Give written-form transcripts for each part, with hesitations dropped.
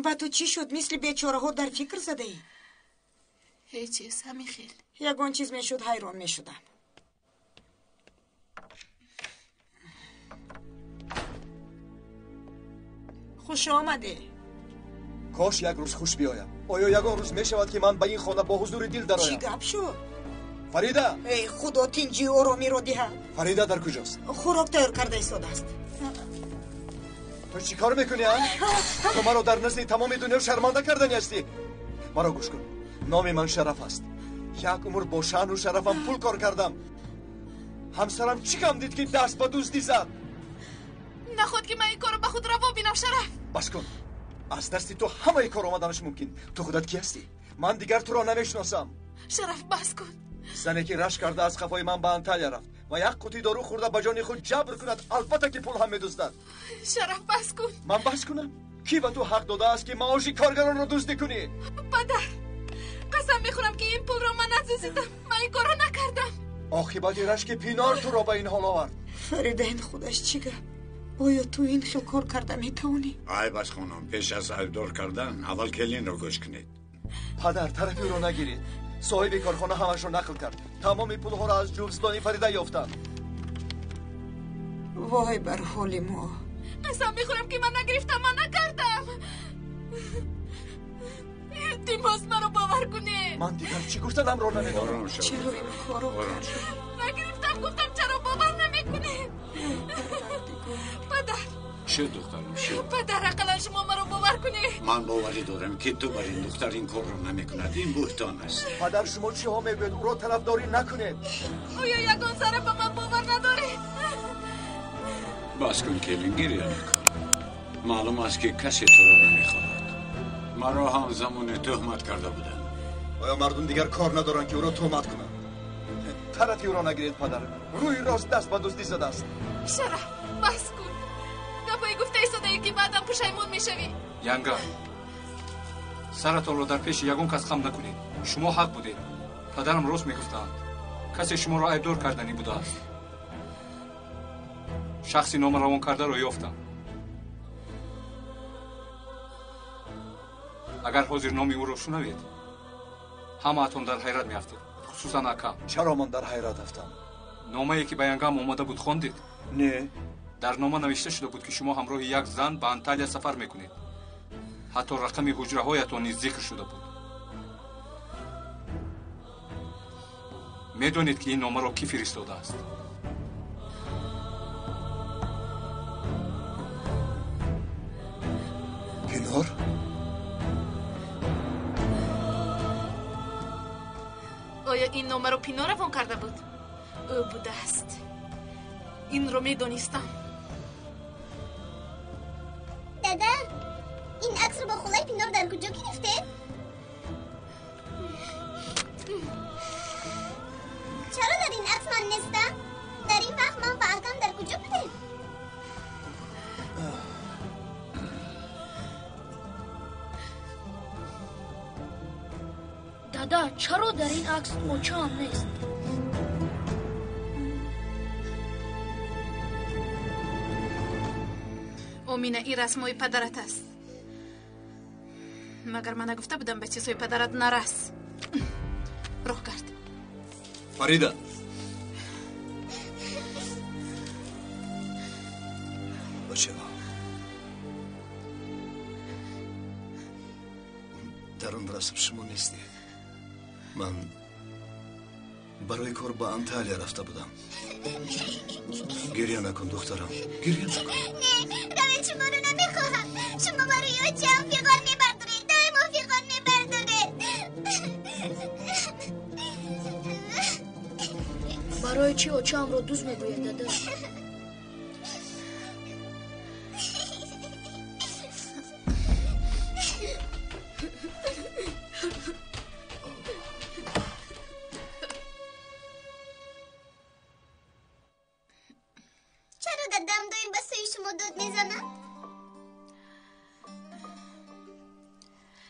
و تو چی شد؟ مثل بیچاره ها در فکر زده ای؟ هیچ چیز، همین خیل. یگان چیز میشد حیران میشدم. خوش آمده. کاش یک روز خوش بیایم. آیا یگان روز میشود که من به این خانه با حضور دل درآیم؟ چی گپ شد؟ فریدا، ای خدا تینجی آرامی رو دهد. فریدا در کجاست؟ خوراک تیار کرده ایستاده است. تو چی کار میکنی؟ تو مرا در نزد تمام دنیا شرمنده کردنی هستی. مرا گوش کن. نام من شرف است. یک عمر با شان و شرفم پول کار کردم. همسرم چی کم دید که دست به دزدی زد؟ نخود که من این کارو به خود روا بینم. شرف بس کن. از دستی تو همه ای کار آمدنش ممکن. تو خودت کی هستی؟ من دیگر تو را نمیشناسم. شرف بس کن. زنی که رشک کرده از خفای من به انطالیا رفت و یک قوطی دارو خورده به جان خود جبر کند، البته که پول هم میدزدد. شرف بس کن. من بس کنم؟ کی به تو حق داده است که معاش کارگران را دزدی کنی؟ پدر، قسم میخورم که این پول را من ندزدیدم. من این کارو نکردم. عاقبت رشک پینار تو را به این حال آورد. فریده این خودش چی گفت؟ آیا تو این خیل کار کرده میتونی؟ ای بس خانم، پیش از ایبدار کردن اول کلین را گوش کنید. پدر، طرفی رو نگیرید. صاحب کارخانه همش رو نقل کرد. تمام پولها را از جزدانی فریده یافتند. وای بر حال ما. قسم میخورم که من نگرفتم. من نکردم. التماس منو باور کنه. من دیگر چی گفتنم رو نمیدارم. چرا این کارو کرد؟ نگرفتم. گفتم چرا باور نمیکنه. پدر. چه دخترم چه؟ پدر، اقلا شما مرا باور کنه. من باوری دارم که تو بر این دختر این کار رو نمیکند. این بهتان است. پدر، شما چی ها میگوید؟ او را طرفداری نکنید. آیا یگان سر به من باور نداره؟ بس کن کلین، گریه نکن. معلوم است که کسی تو را نمیخواهد. مرا هم زمان تهمت کرده بودن. آیا مردم دیگر کار ندارن که او را تهمت کنند؟ طرفی او را نگیرید پدر. روی راست دست به دزدی زده است. شرف بس کن. گپایی گفته ایستاده ای که بعدم پشیمون میشوی. ینگا، سرتان را در پیش یگان کس خم نکنید. شما حق بودید. پدرم راست میگفتند. کسی شما را ایبدار کردنی بوده است. شخصی نام روان کرده را یافتم. اگر حاضر نامی او را شنوید، همه اتون در حیرت میافتید، خصوصا اکا. چرا من در حیرت افتم؟ نامه‌ای که به ینگام آمده بود خواندید؟ نه. در نامه نوشته شده بود که شما همراه یک زن به انطالیا سفر میکنید. حتی رقم حجره هایتان نیز ذکر شده بود. میدونید که این نامه را کی فرستاده است؟ پینار؟ آیا این نامه رو پینار روان کرده بود؟ او بوده است. این رو میدونستم. دادا، این عکس رو با خولای پینار در کجا گرفته؟ چرا در این عکس من نیستم؟ در این وقت من و اکم در کجا بودیم؟ دادا، چرا در این عکس مچه هم نیست؟ امینه، این رسمای پدرت است. مگر من نگفته بودم به چیزهای پدرت نرس. راه کرد. فریده، بچه با در اون رسم شما نیستی. من برای کار به انطالیا رفته بودم. گریه نکن دخترم، گریه نکن. نه، روید شما رو نمیخواهم. شما برای چم فیقان میبردارید. دائما فیقان میبردارید. برای چی اوچم رو دوست میگوید دادا؟ چرا دادم دایم به سوی شما داد میزنم؟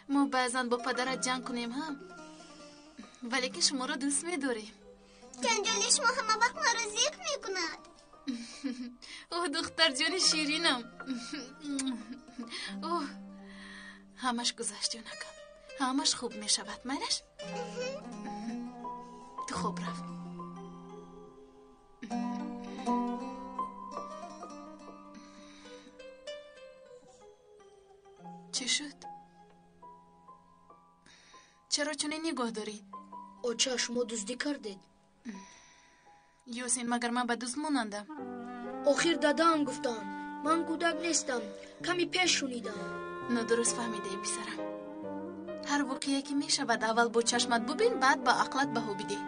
ما بعضا با پدرت جنگ کنیم هم، ولی که شما را دوست می‌داریم. جنجال شما همه وقت ما را ذکر میکند. اوه دختر جان شیرینم. اوه همش گذشت نکن. همش خوب می شود میرش. تو خوب رفت. چی شد؟ چرا چنین نگاه دارید؟ اوچا شما دزدی کردید. یوسین مگر من به دزد مانندم؟ آخر دادام گفتم من کودک نیستم، کمی پیش شنیدم. نه درست فهمیده ای پسرم. هر واقعی که می شود اول با چشمت ببین، بعد با عقلت بهو بده.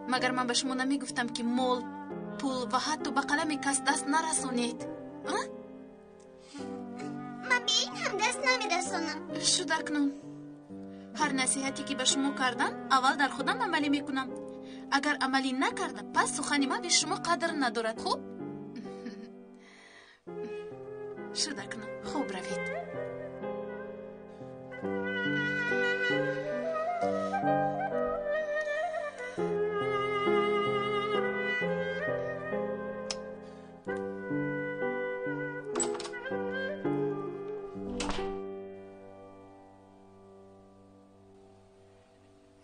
مگر من به شما نمی گفتم که مال، پول و حتی به قلم کس دست نرسونید؟ من به این هم دست نمیرسونم. شو در کنم. هر نصیحتی که به شما کردم اول در خودم عملی میکنم. اگر عملی نکردم پس سخنی من به شما قدر ندارد. خوب؟ شو در کنم. خوب روید.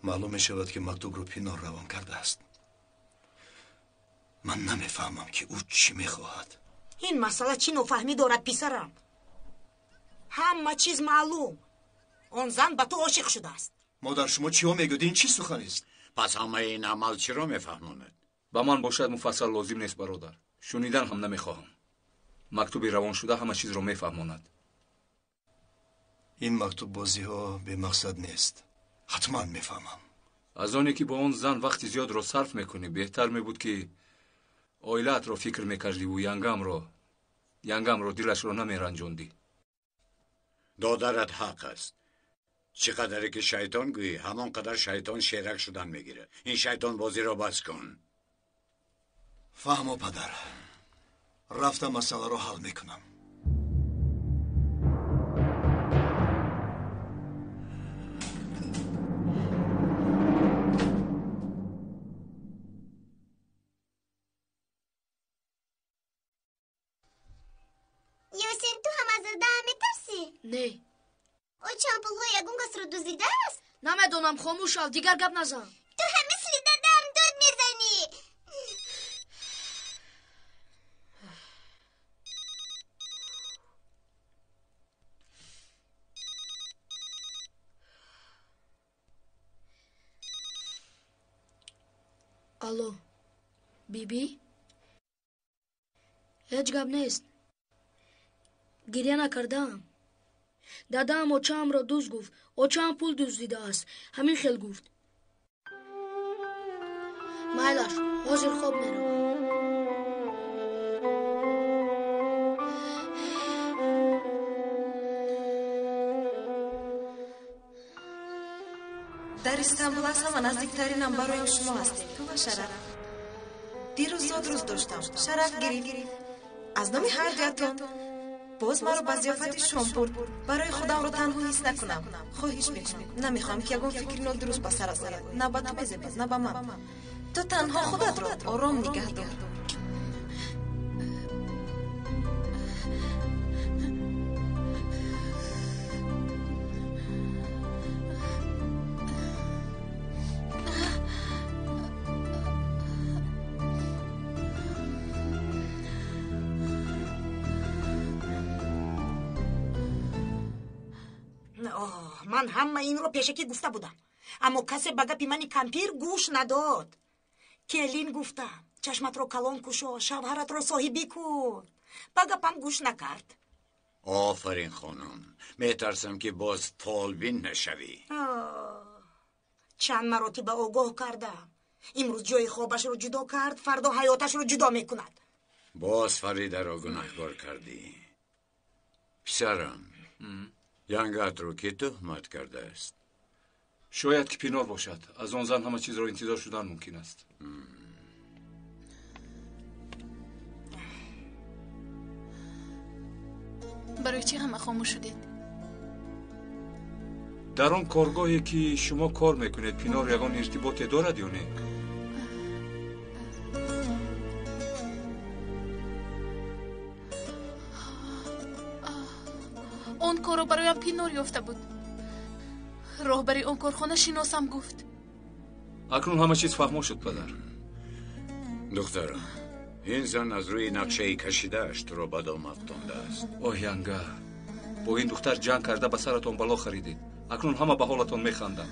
معلوم می شود که مکتوب رو پینار روان کرده است. من نمیفهمم که او چی میخواهد. این مسئله چی نفهمی دارد پسرم؟ همه چیز معلوم. آن زن به تو عاشق شده است. مادر شما چی ها میگوید؟ این چی سخن است؟ پس همه این عمل چی رو میفهموند؟ با من باشد مفصل لازم نیست برادر. شنیدن هم نمیخواهم. مکتوب روان شده همه چیز رو میفهماند. این مکتوب بازی ها به مقصد نیست. حتما میفهمم. از آنی که با اون زن وقتی زیاد رو صرف میکنی بهتر میبود که آیلت رو فکر میکردی و ینگم رو دلش رو نمیرنجوندی. دادرت حق است. چقدر که شیطان گویی همان قدر شیطان شیرک شدن میگیره. این شیطان بازی رو بس کن. فهمو پدر. رفتم مسئله رو حل میکنم. یوسین تو هم از دام میترسی؟ نه او چامپول یگون کس رو دزدیده است؟ نمیدونم، خاموش شو، دیگر گپ نزن. تو هم مثل دادم دود میزنی. الو بیبی؟ هیچ گپ نیست. گریه نکردم. دادام اوچام را دوز گفت. اوچام پول دزدیده است. همین خیل گفت. مایلش حاضر خواب میرم. در استانبول هستم و نزدیکترینم برای شما هستیم. تو و شرف. دیروز زود روز داشتم. شرف گرفت. از نام هر جهتون باز مرا به ضیافت شام برد. برای خودم رو تنها حس نکنم. خواهش میکنم. نمیخوام که یگان فکر نادرست به سرت آید. نه به تو میزبد نه به من. تو تنها خودت رو آرام نگه دار. من همه این رو پیشکی گفته بودم، اما کسی به گپ من کمپیر گوش نداد. کلین گفته چشمت رو کلان کشو، شوهرت رو صاحبی کن. به گپم گوش نکرد. آفرین خانم. میترسم که باز طالبین نشوی. چند مراتب آگاه کردم. امروز جای خوابش رو جدا کرد، فردا حیاتش رو جدا میکند. باز فریده را گناهکار کردی. پسرم، ینگت رو که تهمت کرده است؟ شاید که پینار باشد. از آن زن همه چیز را انتظار شدن ممکن است. برای چی همه خاموش شدید؟ در آن کارگاهی که شما کار میکنید پینار یگان ارتباطی دارد یا نه؟ کارو برایم پینور یافته بود. راهبری اون کارخانه شناسم گفت. اکنون همه چیز فهمو شد پدر. دخترم این زن از روی نقشه کشیده‌اش تو را به دام افکنده است. اوه янга با این دختر جنگ کرده به سرتون بلا خریدید. اکنون همه به حالتون میخندن.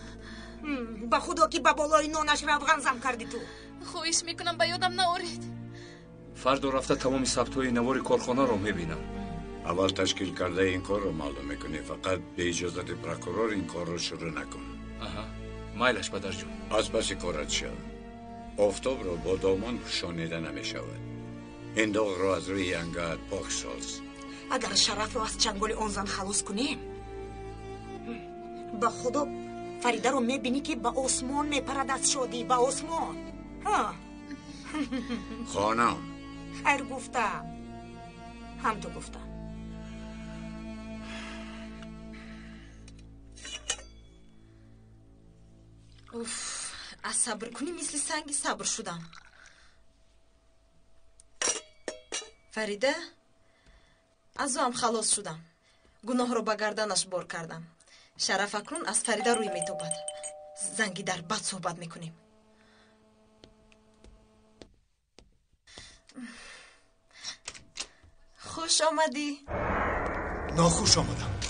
با خدا که با بالای نونش روغن زم کردی تو. خواهش میکنم به یادم نآورید. فردا رفته تمام ثبت‌های نوار کارخانه رو میبینم. اول تشکیل کرده این کار رو معلوم میکنی، فقط به اجازه پروکورور این کار رو شروع نکن. آها مایلش پدر جون. از پس کارت شد آفتاب رو با دامان پوشانیده نمیشود. این داغ رو از روی ینگت پاک ساز. اگر شرف رو از چنگل اون زن خلاص کنیم، با خدا فریده رو میبینی که با آسمان میپرد از شادی. با آسمان. خانم خیر گفتم، هم تو گفتم. اوف، از صبر کنی مثل سنگی صبر شدم. فریده از او هم خلاص شدم. گناه رو به گردنش بار کردم. شرف اکنون از فریده روی میتوبد. زنگی در بد صحبت میکنیم. خوش آمدی. ناخوش آمدم.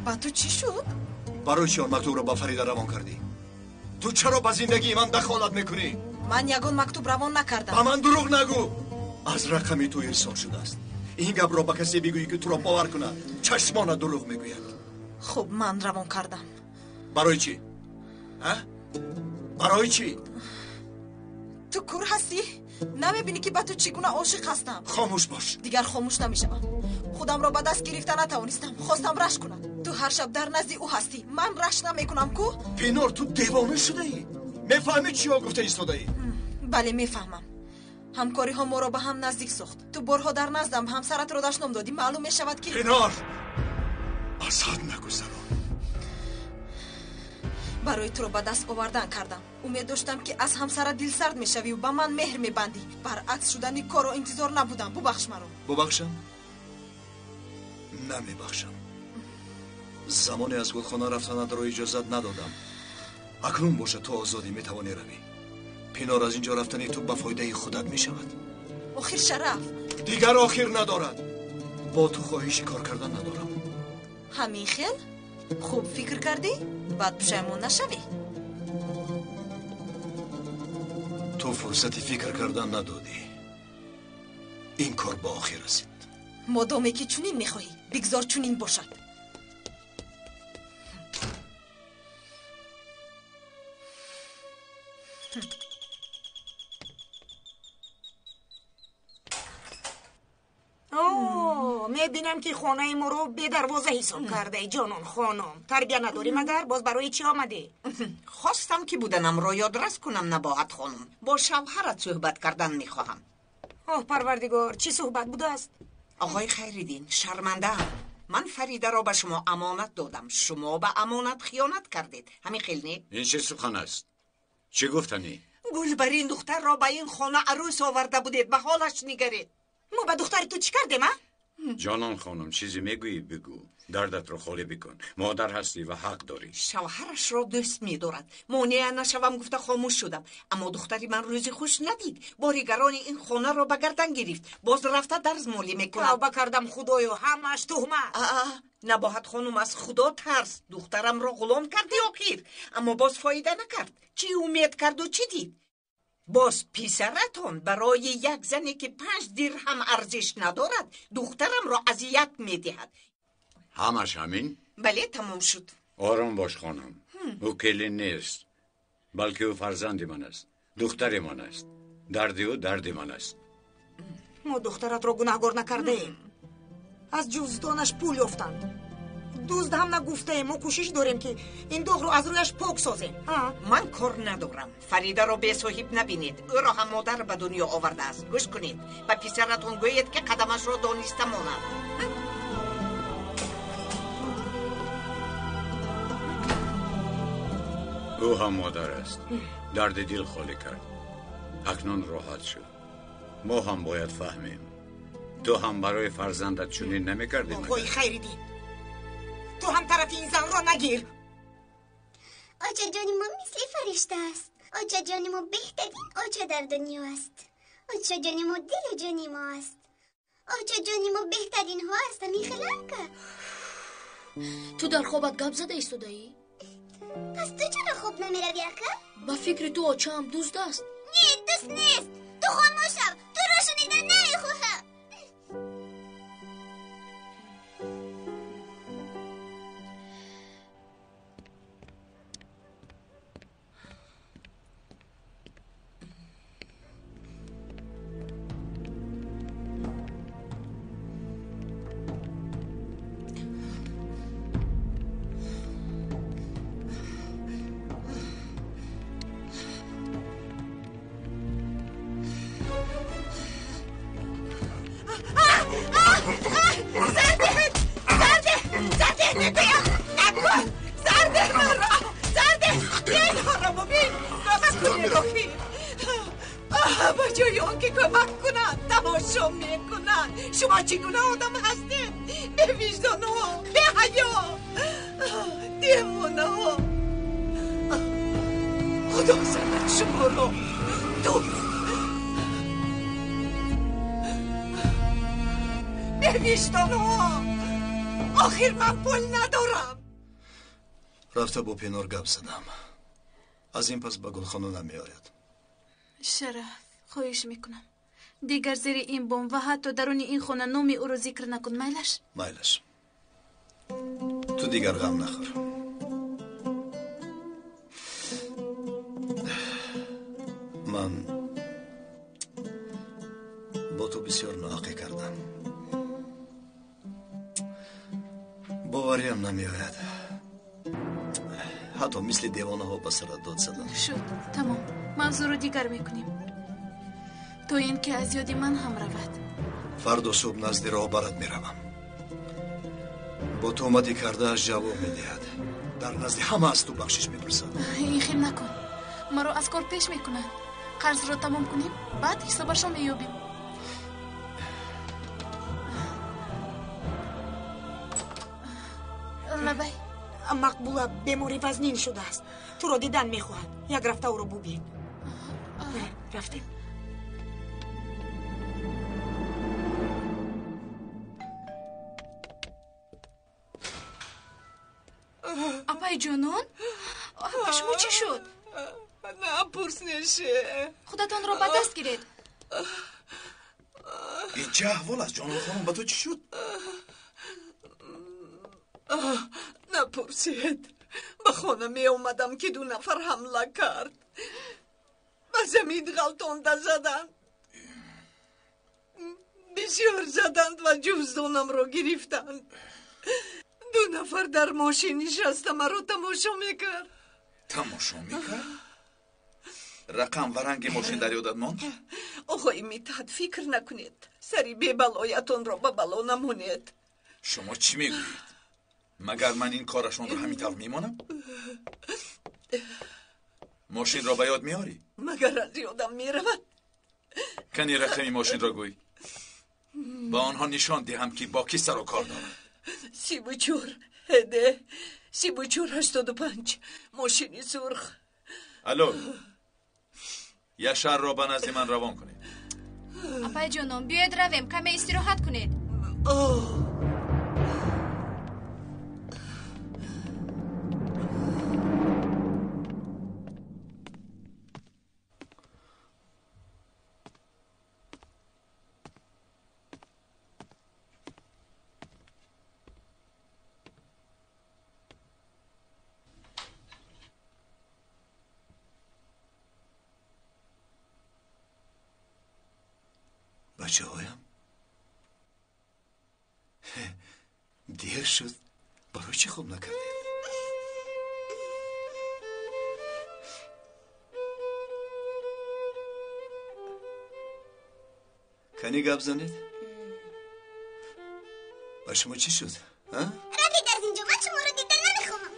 با تو چی شد؟ برای چی آن مکتوب را با فریده روان کردی؟ تو چرا با زندگی من دخالت میکنی؟ من یگان مکتوب روان نکردم. با من دروغ نگو. از رقمی تو ارسال شده است. این گپ را با کسی بگویی که تو را باور کنه چشمان دروغ میگوید. خب من روان کردم. برای چی؟ برای چی؟ تو کور هستی؟ نمیبینی که با تو چگونه عاشق هستم؟ خاموش باش. دیگر خاموش نمیشم. خودم را به دست گرفته نتوانستم. خواستم رشک کنم. تو هر شب در نزد او هستی. من رشک نمیکنم کو؟ پینار تو دیوانه شده ای؟ میفهمی چیا گفته ایستاده ای؟ بله میفهمم. همکاری ها ما را به هم نزدیک ساخت. تو بارها در نزدم همسرت را داشنام دادی. معلوم میشود که پینار از حد نگذران. برای تو را به دست آوردن کردم. امید داشتم که از همسرت دل سرد میشوی و به من مهر میبندی. برعکس شدن کار و انتظار نبودم. ببخش مرا. ببخشم؟ نمیبخشم. زمانی از گلخانه رفتنت را اجازت ندادم. اکنون باشه تو آزادی میتوانی روی. پینار از اینجا رفتنی تو به فایده خودت میشود. آخر شرف دیگر آخر ندارد. با تو خواهش کار کردن ندارم. همین خیل؟ خوب فکر کردی؟ بعد پشیمون نشوی. تو فرصتی فکر کردن ندادی. این کار با آخر رسید. مادامی که چنین میخواهی بگذار چنین باشد. میبینم که خانه ما رو به دروازه حساب کرده. جانان خانم تربیه نداری مگر؟ باز برای چی آمده؟ خواستم که بودنم را یادرس کنم نباهت خانم. با شوهرت صحبت کردن میخواهم. پروردگار چی صحبت بوده است؟ آقای خیریدین شرمنده ام. من فریده را به شما امانت دادم. شما به امانت خیانت کردید. همین خیلی نه؟ این چه سخن است؟ چی گفتنی؟ گلبرین دختر را به این خانه عروس آورده بودید. به حالش نگرید. ما به دختر تو چی کردیم؟ جانان خانم چیزی میگویی بگو. دردت رو خالی بکن. مادر هستی و حق داری. شوهرش را دوست می‌دارد. مانع نشوم گفته خاموش شدم. اما دختری من روزی خوش ندید. باریگران این خانه را به گردن گرفت. باز رفته درز مولی میکند. توبه کردم خدایا، همش تهمت. نباهت خانم از خدا ترس. دخترم را غلام کردی آخر. اما باز فایده نکرد. چی امید کرد و چی دید؟ باز پیسرتون برای یک زنی که 5 درهم ارزش ندارد دخترم را اذیت میدهد. همش همین؟ بله تمام شد. آرام باش خانم. او کلین نیست، بلکه او فرزند من است، دختر من است. دردی او درد من است. ما دخترت را گناهگار نکرده ایم. از جزدانش پول یافتند. دزد هم نگفته. ما کوشش داریم که این داغ رو از رویش پاک سازیم. من کار ندارم. فریده را به صاحب نبینید. او را هم مادر به دنیا آورده است. گوش کنید و پسرتون گوید که قدمش را دانسته ماند. او هم مادر است. درد دل خالی کرد. اکنون راحت شد. ما هم باید فهمیم. تو هم برای فرزندت چنین نمی‌کردی؟ آقای خیریدین، تو هم طرف این زن را نگیر. آجا جان ما مثل فرشته است. آجا جان ما بهترین آجا در دنیا است. آجا جان ما دل جان ما است. آجا جان ما بهترین ها است. میخلنکه تو در خوابت گپ زده ایستاده ای؟ پس تو چرا خوب نمیروی اکا؟ با فکر تو آچه هم دوست است. نه دوست نیست. تو خاموش شو. تو را شنیدن نمیخواهم. شما چگونه آدم هستید؟ به وجدان ها، به حیا، دیوانه ها. خدا زند شما رو به وجدان ها. آخر من پول ندارم. رفته با پینار گپ زدم. از این پس به گلخانه نمی آید. شرف خواهش میکنم دیگر زیر این بوم و حتی درون این خانه نامی او رو ذکر نکن. میلش؟ میلش. تو دیگر غم نخور. من با تو بسیار ناحقی کردم. باوریم نمی آید. حتی مثل دیوانه ها به سرت داد زدم. شد تمام. موضوع رو دیگر میکنیم تو این که از یادی من هم رود. فردا صبح نزد راهبرت میروم. با تهمتی کرده اش جواب میدهد. در نزد همه از تو بخشش میپرسد. این خیل نکن. ما رو از کار پیش میکنن. قرض رو تمام کنیم بعد حسابش رو مییابیم. لبای مقبوله بیماری وزنین شده است. تو رو دیدن میخواهد. یک رفته او رو ببین. رفتیم. اپای جانون به شما چی شد؟ نه پرس نشه. خودتان رو به دست گیرید. این چه احوال است جانان خانم؟ به تو چی شد؟ نپرسید. به خانه می اومدم که 2 نفر حمله کرد. به زمین غلطانده زدند. بسیار زدند و جزدانم را گرفتند. 2 نفر در ماشین نشسته مرا تماشا میکرد. تماشا میکرد؟ رقم و رنگ ماشین در یادت ماند؟ آقای میتحت فکر نکنید. سری بی بلایتون را به بلا نمونید. شما چی میگویید؟ مگر من این کارشون رو همینطور میمانم؟ ماشین را به یاد میاری؟ مگر از یادم میرود؟ کنی رقم ماشین را گوی. با آنها نشان دهم که با کی سر و کار دارم. 34 هده 34 85 ماشین سرخ. الو یه شهر را به نزد من روان کنید. اپای جانم بیاید رویم کمی استراحت کنید. بچه هایم دیر شد. برای چی خوب نکردید؟ کنی گپ زنید؟ با شما چی شد؟ روید از اینجا. من شما رو دیدن نمیخواهم.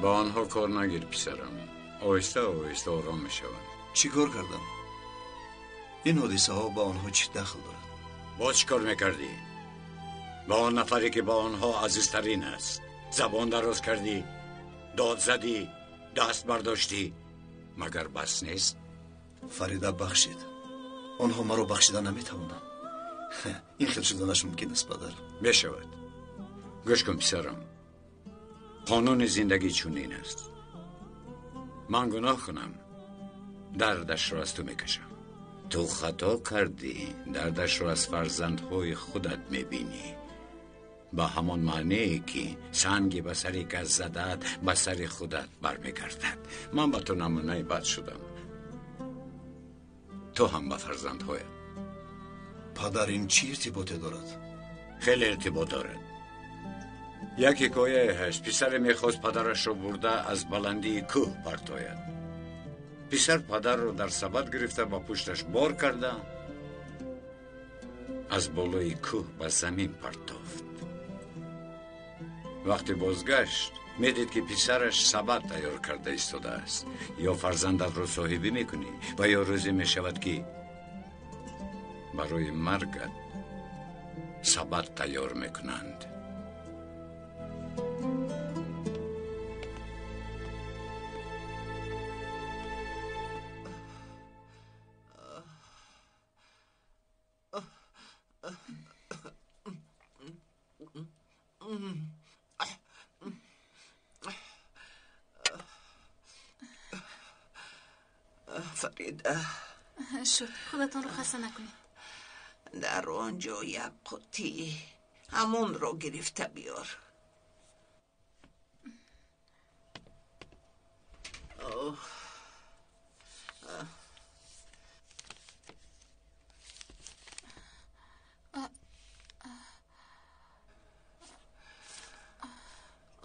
با آنها کار نگیر پسرم. آهسته آهسته آرام میشوند. چی کار کردم؟ این حادثه ها با آنها چی دخل دارد؟ با چی کار میکردی؟ با آن نفری که با آنها عزیزترین است زبان دراز کردی؟ داد زدی؟ دست برداشتی؟ مگر بس نیست؟ فریده بخشید. آنها مرا بخشیده نمیتوانند. این خیلی شدنش ممکن است پدر. بشود. گوش کن پسرم. قانون زندگی چونین است. من گناه کنم دردش را از تو میکشم. تو خطا کردی دردش را از فرزندهای خودت میبینی. با همان معنی که سنگی به سری که زدت به سر خودت برمیگردد. من با تو نمونه بد شدم. تو هم به فرزندهایت. پدر این چی ارتباطی دارد؟ خیلی ارتباط دارد. یک حکایه هست. پسر میخواست پدرش رو برده از بلندی کوه پرتاید. پسر پدر رو در سبد گرفته با پشتش بار کرده از بالای کوه به زمین پرتافت. وقتی بازگشت میدید که پسرش سبد تیار کرده ایستاده است. یا فرزندت رو صاحبی میکنی و یا روزی میشود که برای مرگت سبد تیار میکنند. فریده شد خودتون رو خسته نکنید. در آنجا یک قطی همون رو گرفته بیار.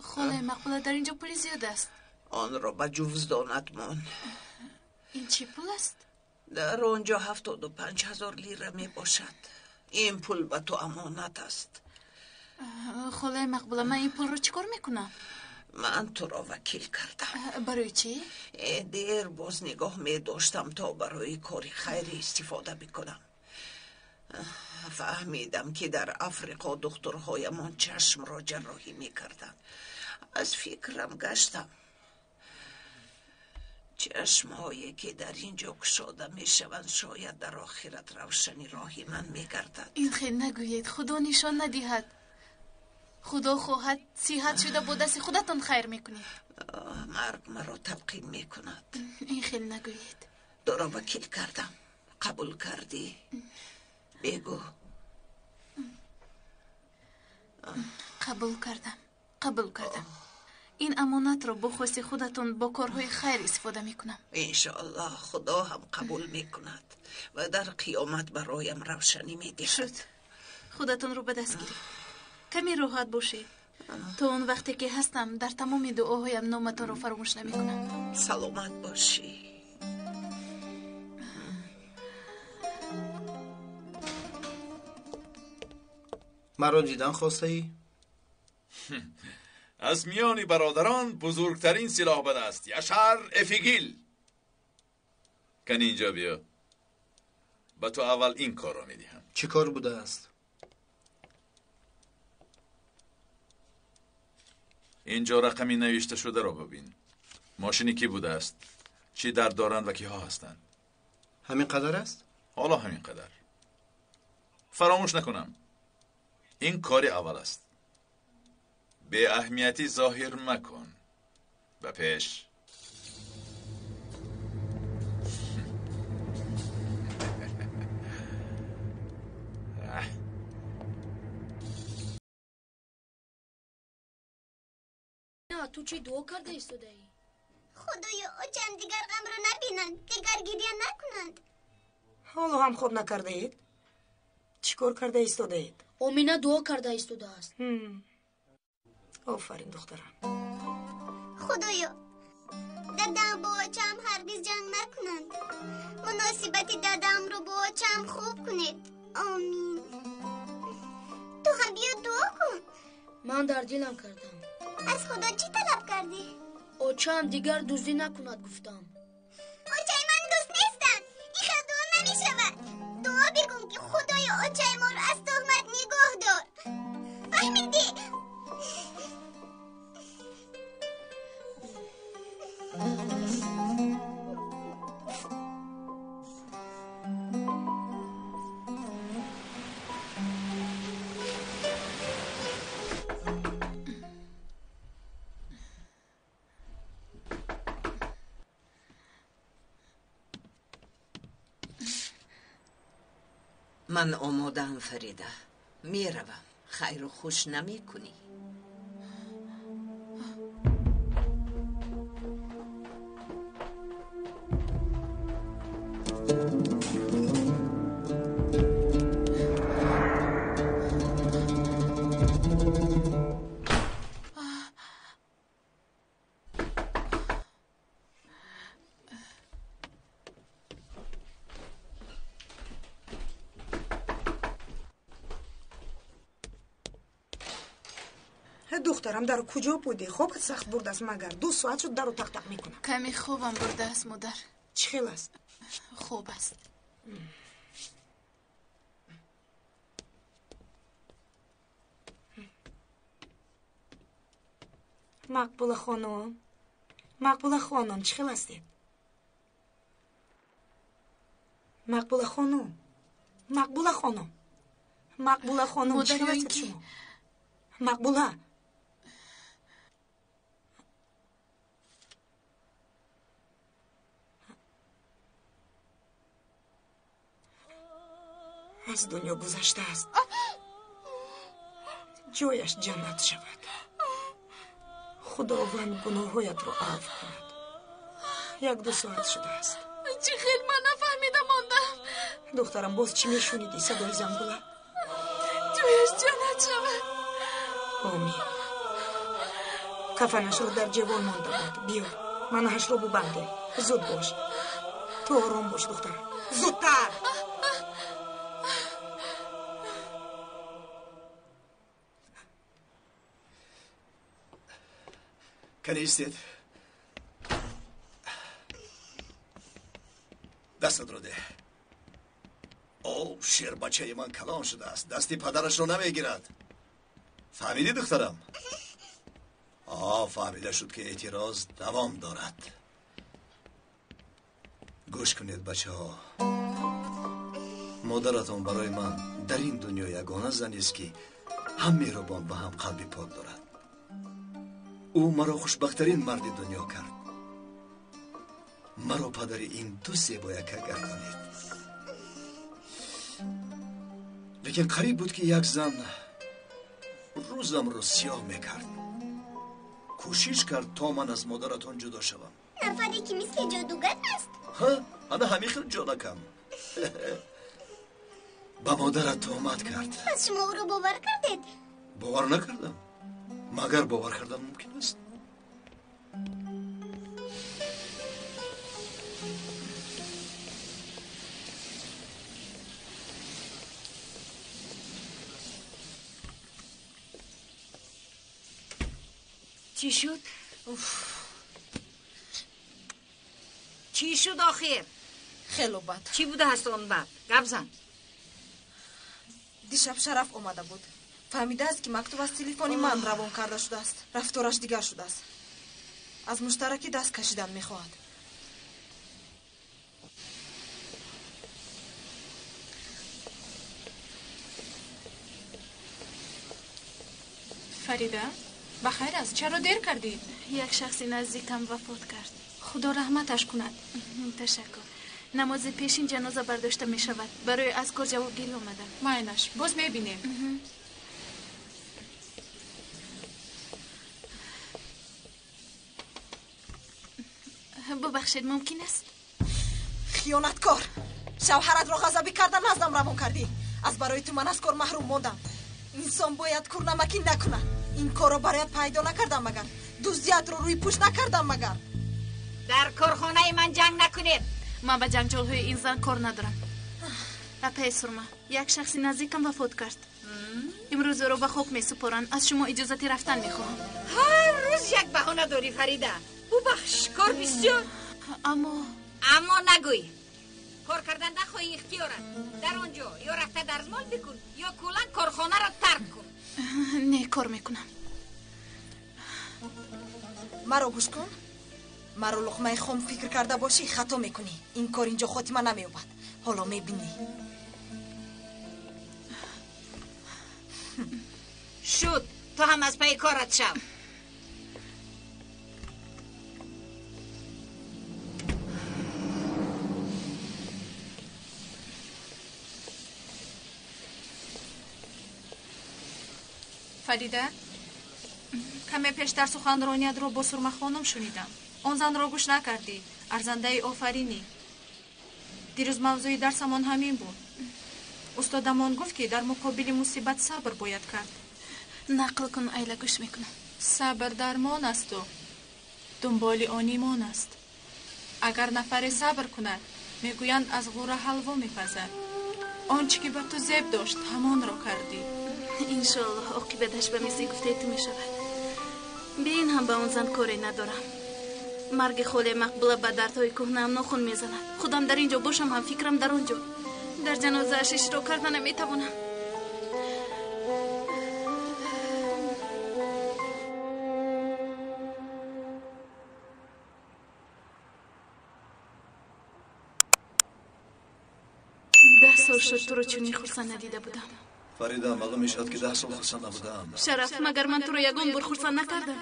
خاله مقبوله در اینجا پولی زیاد است. آن را به جوزدانت مان. این چی پول است؟ در آنجا 75,000 لیره می باشد. این پول به تو امانت است. خاله مقبوله من این پول رو چیکار میکنم؟ من تو را وکیل کردم. برای چی؟ دیر باز نگاه می داشتم تا برای کاری خیری استفاده بکنم. فهمیدم که در افریقا دکترهایمان چشم را جراحی می کردن. از فکرم گشتم. چشمهایی که در اینجا گشاده می شوند شاید در آخرت روشنی راهی من می گردد. این خیلی نگویید. خدا نشان ندهد. خدا خواهد صحت شده با دست خودتان خیر میکنید. مرگ مرا تلقین میکند. این خیلی نگویید. دارا وکیل کردم. قبول کردی؟ بگو. قبول کردم. این امانت رو با خواست خودتون با کارهای خیر استفاده میکنم. انشاءالله خدا هم قبول میکند و در قیامت برایم روشنی میدهد. شد. خودتون رو به دست گیرید. کمی راحت باشید. تا اون وقتی که هستم در تمام دعاهایم نامتون رو فراموش نمیکنم. سلامت باشی. مرا دیدن خواسته ای؟ از میان برادران بزرگترین سلاح بد است. یشار افیگیل. کن اینجا بیا. با تو اول این کار را میدیم. چه کار بوده است؟ اینجا رقمی نوشته شده را ببین. ماشینی کی بوده است؟ چی در دارند و کی ها هستند؟ همین قدر است؟ حالا همین قدر. فراموش نکنم این کار اول است. به اهمیتی ظاهر مکن. و پیش. نه تو چی دعا کرده ایستاده ای؟ خدایا چند دیگر غم رو نبینند، دیگر گریه نکنند. حالا هم خوب نکرده اید؟ چیکار کرده ایستاده اید؟ آمینه دعا کرده ایستاده است. آفرین دخترم. خدایا دادم با آچم هرگز جنگ نکنند. مناسبت دادم رو با آچم خوب کنید. آمین. تو هم بیا دعا کن. من در دلم کردم. از خدا چی طلب کردی؟ اوچم دیگر دزدی نکند گفتم. اوچای من دوست نیستم. این خیلی دعا نمیشود. دعا بگم که خدایا اوچای ما رو از تهمت نگاه دار. فهمیدی؟ من آمادم فریده. میروم. خیر و خوش نمی کنی. دخترم در کجا بودی؟ خوابت سخت برده است مگر 2 ساعت شد درو تق تق میکنم. کمی خوابم برده است مادر. چه خیل است؟ خوب است. مقبوله خانم چه خیل هستید؟ مقبوله خانم چه خیل هستید شما؟ مقبوله از دنیا گذشته است. جایش جنت شود. خداوند گناهایت رو عفو کند. 1-2 ساعت شده است. چی خیلی من نفهمیدم ماندم. دخترم باز چی میشونیدی؟ صدای زنگوله؟ جایش جنت شود. آمین. کفنش رو در جوان مانده بود. بیار منهش رو ببنده. زود باش. تو آرام باش دخترم. زودتر. کنیستید دستت رو ده. او شیر بچه من کلان شده است. دستی پدرش رو نمیگیرد. فهمیدی دخترم؟ فهمیده شد که اعتراض دوام دارد. گوش کنید بچه ها. مادرتان برای من در این دنیا یگانه زنی است که هم مهربان و هم قلبی پاک دارد. او مرا خوشبختترین مرد دنیا کرد. مرا پدر این 2 زیبایک گردانید. لیکن قریب بود که یک زن روزم رو سیاه میکرد. کوشش کرد تا من از مادرتان جدا شوم. نفری که مثل جادوگر است. انا همیخر جانکم. با مادرت تهمت کرد. پس شما او رو باور کردید؟ باور نکردم. مگر باور کردن ممکن است؟ چی شد؟ چی شد آخر؟ خیلی بد. چی بوده هست اون بد؟ گپ زن. دیشب شرف اومده بود. فهمیده است که مکتوب از تلفنی من روان کرده شده است. رفتارش دیگر شده است. از مشترکی دست کشیدن میخواهد. فریده بخیر است. چرا دیر کردی؟ یک شخصی نزدیکم وفات کرد. خدا رحمتش کند. تشکر. نماز پیشین جنازه برداشته می شود. برای اذکار جوابگیری آمدم. ماینش باز میبینیم. ببخشید ممکن است؟ خیانتکار. شوهرت را غضبی کردن نزدم روان کردی. از برای تو من از کار محروم موندم. انسان باید کورنمکی نکنه. این کار رو برایت پیدا نکردم مگر. دزدیت رو روی پوش نکردم مگر. در کارخانه من جنگ نکنید. من به جنگجوهای این زن کار ندارم. اپای سرما یک شخصی نزدیکم وفات کرد. امروز رو به خوک می سپارن. از شما اجازه رفتن می خواهم. هر روز یک بهانه داری فریده. ببخش کار بسیار. اما نگوی. کار کردن نخواهی اختیارت. در آنجا یا رفته درزمال بکن یا کلا کارخانه را ترک کن. نه کار میکنم. مرا گوش کن. مرا لقمه خام فکر کرده باشی خطا میکنی. این کار اینجا خاتمه نمییابد. حالا میبینی. شد تو هم از پی کارت شو. فریده کمی پیشتر سخنرانیت را با سرمه خانم شنیدم. آن زن را گوش نکردی. ارزنده آفرینی. دیروز موضوع درسمان همین بود. استادمان گفت که در مقابل مصیبت صبر باید کرد. نقل کن ایلا گوش میکنم. صبر درمان است و دنبال آن ایمان است. اگر نفر صبر کند میگویند از غوره حلوا میپزد. آنچه که به تو زیب داشت همان را کردی. انشالله عاقبتش به مثل گفته تو میشود. بین هم به اون زن کاری ندارم. مرگ خاله مقبوله به دردهای کهنه هم ناخون میزند. خودم در اینجا باشم هم فکرم در اونجا. در جنازه اش اشتراک کردن نمیتوانم. سال شد تو رو چنین خرسند ندیده بودم. فریده معلوم میشد که 10 سال خرسند نبودم. شرف مگر من تو رو یگان بار خرسند نکردم؟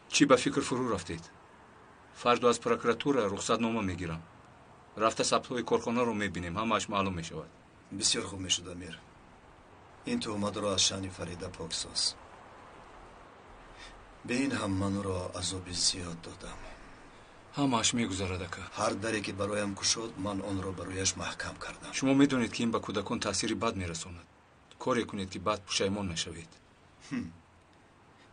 چی به فکر فرو رفتید؟ فردا از پروکراتور رخصت نامه میگیرم. رفته ثبت‌های کارخانه رو میبینیم. همش معلوم میشود. بسیار خوب میشد امیر. این تهمت را از شأن فریده پاکساز. به این هم من را عذاب زیاد دادم. همش میگذرد که هر دری که برایم گشود من آن را برایش محکم کردم. شما میدونید که این به کودکان تأثیری بد میرساند. کاری کنید که بعد پشیمان نشوید.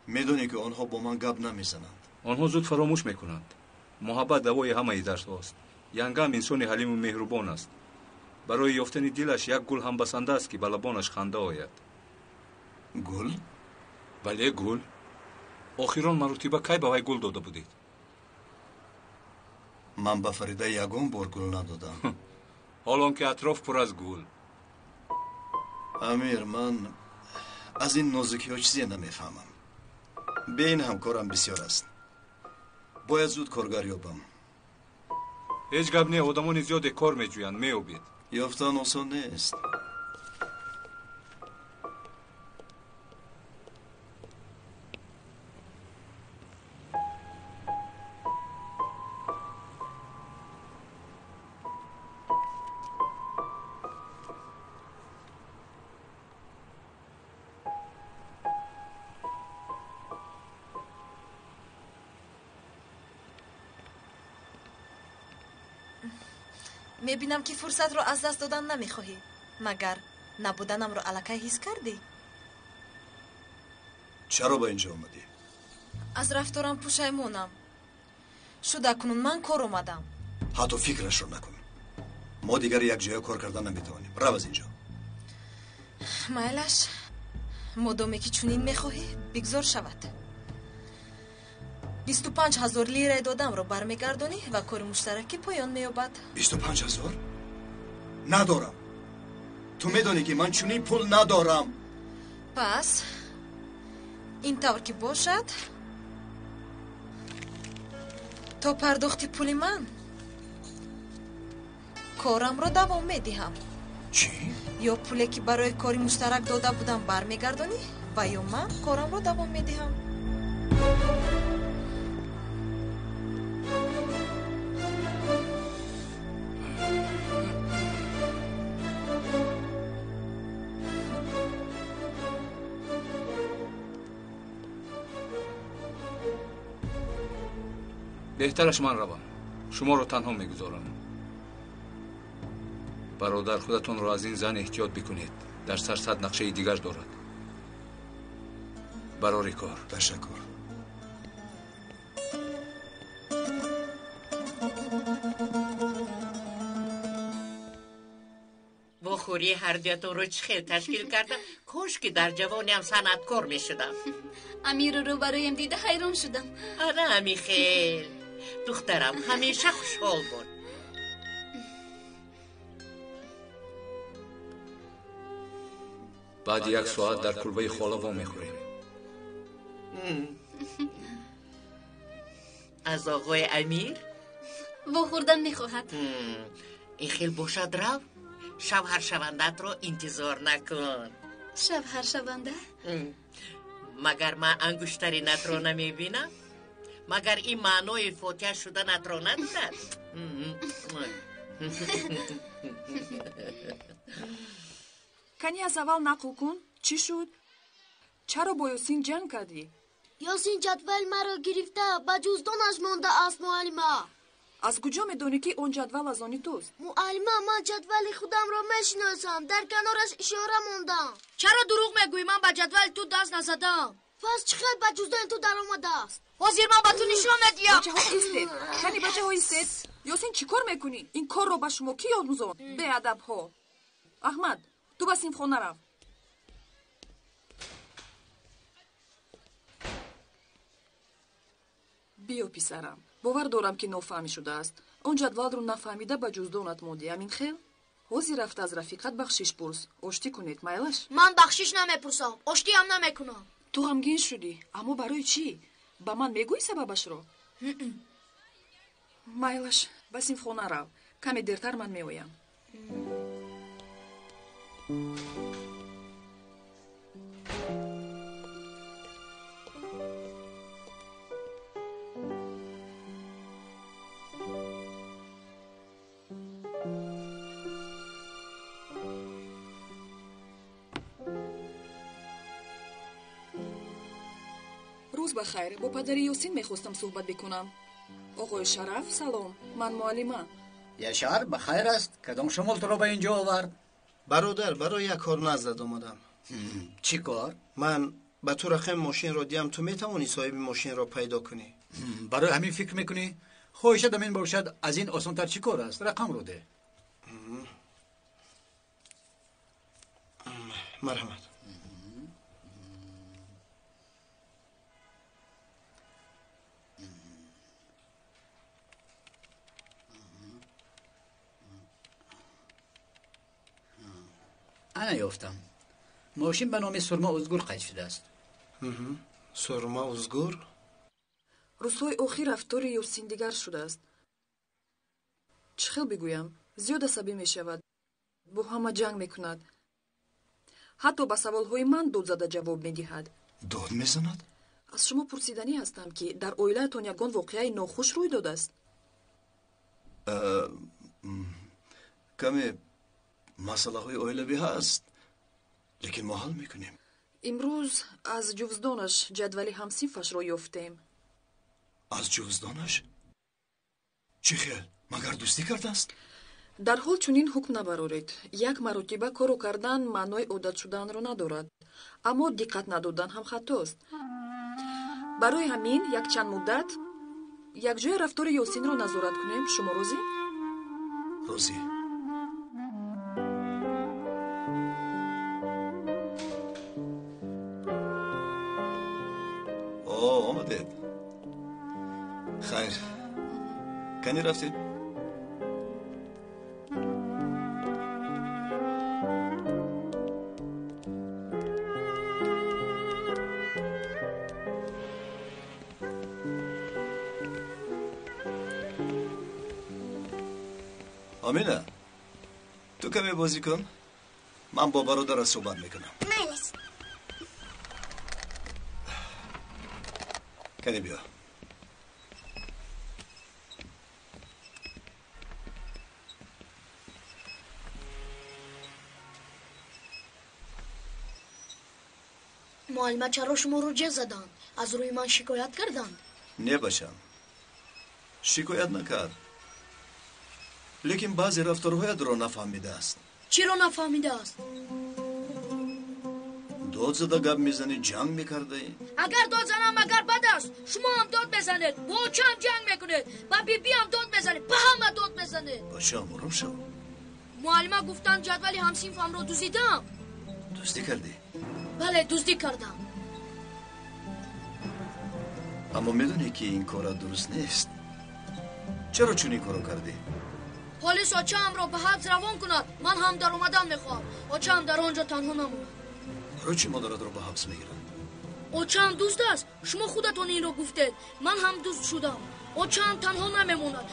میدونی که آنها با من گپ نمیزنند. آنها زود فراموش میکنند. محبت دوای همه درد هاست. ینگم انسان حلیم و مهربان است. برای یافتن دلش یک گل هم بسنده است که به لبانش خنده آید. گل؟ بله گل. آخران مرتبه کی به وی گل داده بودید؟ من به فریده یگان بار گل ندادم. حالان که اطراف پر از گل. امیر من از این نازکی ها چیزی نمیفهمم. به این هم کارم بسیار است. باید زود کارگر یابم. هیچ گپ نه. آدمان زیاد کار میجویند. میابید. یافتن آسان نیست. میبینم که فرصت رو از دست دادن نمیخواهی. مگر نبودنم رو الکی حس کردی؟ چرا با اینجا آمدی؟ از رفتارم پشیمونم. شده کنون من کار اومدم. حتی فکرش رو نکن. ما دیگر یک جای کار کردن نمیتوانیم. رو از اینجا. مایلش مادامی که چونین میخواهی بگذار شود. 25,000 لیره دادم رو برمیگردونی و کار مشترکی پایان میابد. 25,000؟ ندارم. تو میدونی که من چونین پول ندارم. پس این طور که باشد تا پرداختی پول من کارم رو دوام میدهم. چی؟ یا پولی که برای کاری مشترک داده بودم برمیگردونی و یا من کارم رو دوام میدهم. بهترش من روم. شما رو تنها میگذارم. برادر خودتون رو از این زن احتیاط بکنید. در سر 100 نقشه دیگر دارد. برای کار. تشکر. بخوری هر جاتون رو چه خیلی تشکیل کردم. کاش که در جوانیم صنعتکار می شدم. امیر رو برایم دیده حیران شدم. آره امی خیل دخترم همیشه خوشحال بود. بعد 1 ساعت در کلبه خاله وا میخوریم. از آقای امیر؟ وا خوردن میخواهد. این خیل باشد رو؟ شوهر شوندت رو انتظار نکن. شوهر شونده؟ مگر من انگشترینت رو نمیبینم؟ مگر این معنای فاتحه شدنت رو ندارد؟ کنی از اول نقل کن. چی شد؟ چرا با یاسین جنگ کردی؟ یاسین جدول مرا گرفته با جزدانش مانده است معلمه. از کجا میدونی که اون جدول از آنی توست؟ معلمه من جدول خودم را میشناسم، در کنارش اشاره ماندم. چرا دروغ میگویی؟ من با جدول تو دست نزدم. پس چه خیلی با جزدان تو در آمده است؟ حاضر من با تو نشان میدیم. بچه ها ایستید. کنی بچه ها ایستید. یاسین چی کار میکنی؟ این کار رو با شما کی آموزاند؟ به ادب ها. احمد تو با صنفخانه رو. بیا پسرم. باور دارم که نافهمی شده است. اون جدول رو نفهمیده با جزدانت ماندی. همین خیل؟ حاضر رفت از رفیقت بخشش پرس. آشتی کنید میلش؟ من بخشش نمیپرسم. آشتی هم نمیکنم. تو غمگین شدی. اما برای چی؟ با من میگوی سببش رو؟ میلش با صنفخانه رو. کمی دیرتر من میآیم. روز بخیر. با پدر یاسین میخواستم صحبت بکنم. آقای شرف سلام. من معلمه. یاشار بخیر است. کدام شمال تو رو به اینجا آورد؟ برادر برای یک کار نزد آمدم. چی کار؟ من به تو رقم ماشین را دیم. تو میتوانی صاحب ماشین را پیدا کنی؟ برای همین فکر میکنی؟ خواهشت همین باشد. از این آسانتر چی کار است؟ رقم رو ده. مرحمت. انا یافتم. ماشین به نام سرما ازگور قید شده است. سرما ازگور؟ روزهای اخیر رفتار یاسین دیگر شده است. چه خیل بگویم؟ زیاد عصبی می شود. با همه جنگ می کند. حتی به سوالهای من داد زده جواب می دهد. داد می زند؟ از شما پرسیدنی هستم که در اویلتان یگان واقعه ناخوش روی داده است. کمی مسئله های اویلوی هست. لیکن ما حل میکنیم. امروز از جوزدانش جدولی همصنفش را یافتیم. از جوزدانش؟ چی خیل؟ مگر دوستی کرده است؟ در حال چنین حکم نبرارید. یک مرتبه کارو کردن معنای عادت شدن را ندارد. اما دقت ندادن هم خطاست. برای همین یک چند مدت یک جای رفتار یاسین را نظارت کنیم. شما راضی؟ راضی. آمدید. خیر. کنی رفتید؟ آمینه تو کمی بازی کن. من با برادرت صحبت میکنم. مالش. کنی بیا. معلمه چرا شما رو جه زدن؟ از روی من شکایت کردن؟ نه باشم. شکایت نکرد. لیکن بعضی رفتارهایت را نفهمیده است. چی رو نفهمیده است؟ داد زده گپ میزنی، جنگ میکرده. اگر داد زنم مگر بد است. شما هم داد بزنید. با چه هم جنگ میکنید. با بی هم داد بزنید. با همه داد بزنید. باشه آروم شو. معلمه گفتن جدولی همصنفم رو دوزیدم. دوستی کردی؟ بله دزدی کردم. اما میدونی که این کار درست نیست. چرا چون این کارو کردی؟ پلیس آچه‌ام را به حبس روان کند. من هم در اومدن میخوام. آچه‌ام در آنجا تنها نموند. برای چی مادرت رو به حبس میگیرن؟ آچه‌ام دوست است. شما خودتون این رو گفتید. من هم دوست شدم. آچه‌ام تنها نمیموند.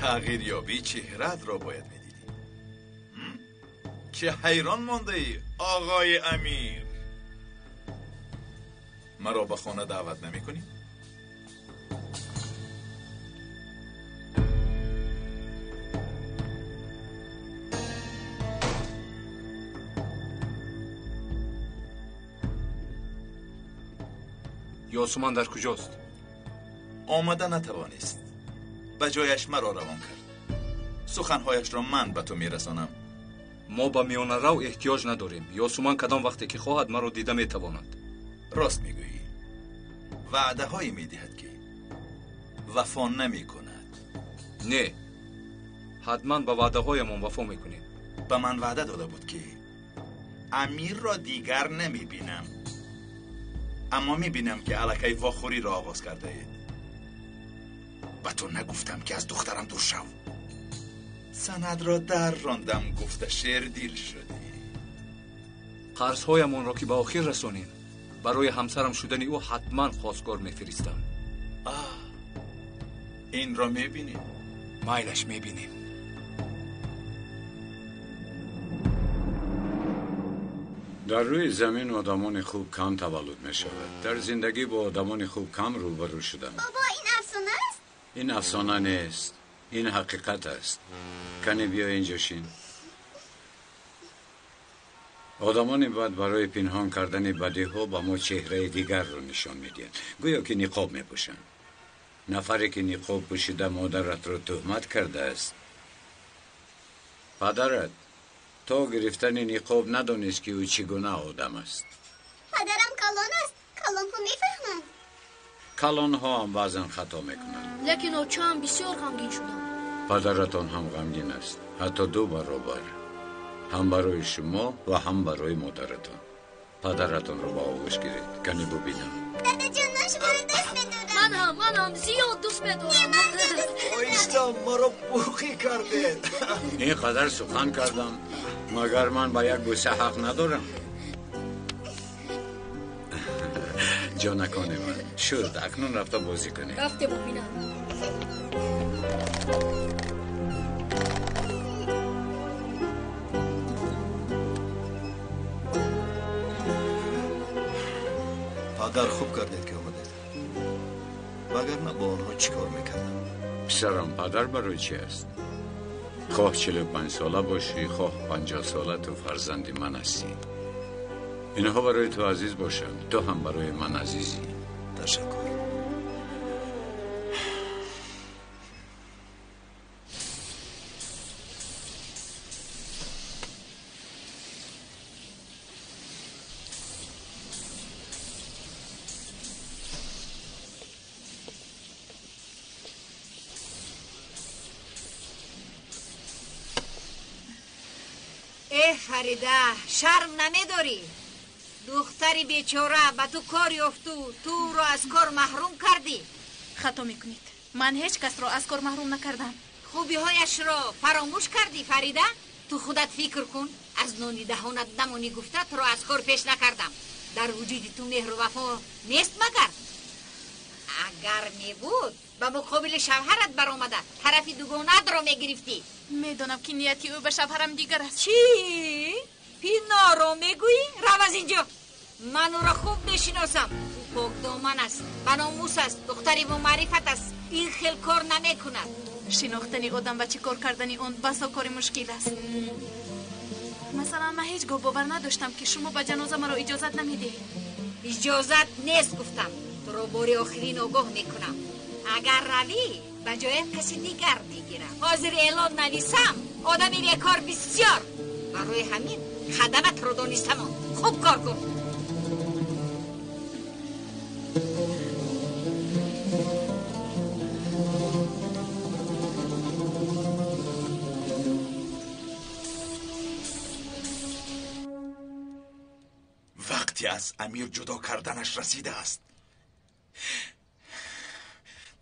تغییر یابی چهرت را باید میدیدی. چه حیران مانده ای آقای امیر؟ مرا به خانه دعوت نمی کنی؟ یاسومان در کجاست؟ آمده نتوانست. به جایش مرا روان کرد. سخنهایش را من به تو میرسانم. ما به میانه رو احتیاج نداریم. یاسومان کدام وقتی که خواهد مرا دیده میتواند. راست میگویی. وعده هایی میدهد که وفا نمی کند. نه، حتما به وعده هایمان وفا میکنیم. به من وعده داده بود که امیر را دیگر نمیبینم، اما میبینم که الکی واخوری را آغاز کرده اید. به تو نگفتم که از دخترم دور شو. سند را در راندم، گفته شعر دیل شدی. قرض هایمان را که به آخر رسانیم، برای همسرم شدن او حتما خواستگار میفرستم. این را میبینیم؟ مایلش میبینیم. در روی زمین آدمان خوب کم تولد می شود. در زندگی با آدمان خوب کم روبرو شدم. بابا این افسانه است؟ این افسانه نیست، این حقیقت است. کنی بیا اینجا شین. آدمان بد برای پنهان کردن بدی ها با ما چهره دیگر رو نشان میدن. گویا که نقاب میپوشن. نفری که نقاب پوشیده مادرت رو تهمت کرده است. پدرت تا گرفتن نقاب ندانست که او چگونه آدم است. پدرم کلان است. کلان ها میفهمند. کلان ها هم بعضا خطا میکنند. لیکن آچه‌ام بسیار غمگین شدم. پدرتان هم غمگین است، حتی دو برابر، هم برای شما و هم برای مادرتان. پدرتان رو با آغوش گیرید. کنی ببینم. دادا جان نشما رو دوست بدارم. من هم زیاد دوست بدارم. آیستا مرا بوخی کرده. اینقدر سخن کردم مگر من با یک بوسه حق ندارم؟ جانکان من شد اکنون رفته بازی کنی. رفته ببینم. پدر خوب کردید که آمدید. وگرنه با آنها چیکار میکردم؟ پسرم پدر برای چی است؟ خواه 45 ساله باشی، خواه 50 ساله، تو فرزندی من هستی. اینها برای تو عزیز باشند، تو هم برای من عزیزی. تشکر. فریده شرم نمیداری؟ دختری بیچاره به تو کار یافتو، تو رو از کار محروم کردی. خطا میکنید. من هیچ کس رو از کار محروم نکردم. خوبی هایش را فراموش کردی فریده؟ تو خودت فکر کن. از نانی دهانت نمانی گفته تو رو از کار پیش نکردم. در وجود تو مهر و وفا نیست مگر؟ اگر می بود به مقابل شوهرت برآمده طرفی دوگانت را میگرفتی. میدونم که نیتی او به شوهرم دیگر است. چی؟ پینا را میگویی؟ رو از اینجا. من او را خوب میشناسم. او پاک دامن است، بناموس است، دختری با معرفت است. این خیل کار نمی کند. شناختن آدم و چی کار کردن اون بسا کار مشکل است. مثلا من هیچ گاه باور نداشتم که شما به جنازه مرا اجازت نمیدهید. اجازت نیست گفتم. تو رو بار آخرین آگاه میکنم. اگر روی به جای کسی دیگر میگیرم. حاضر اعلان نویسم. آدمی بیکار بسیار. برای همین خدمت رو دانستم. خوب کار کن. وقتی از امیر جدا کردنش رسیده است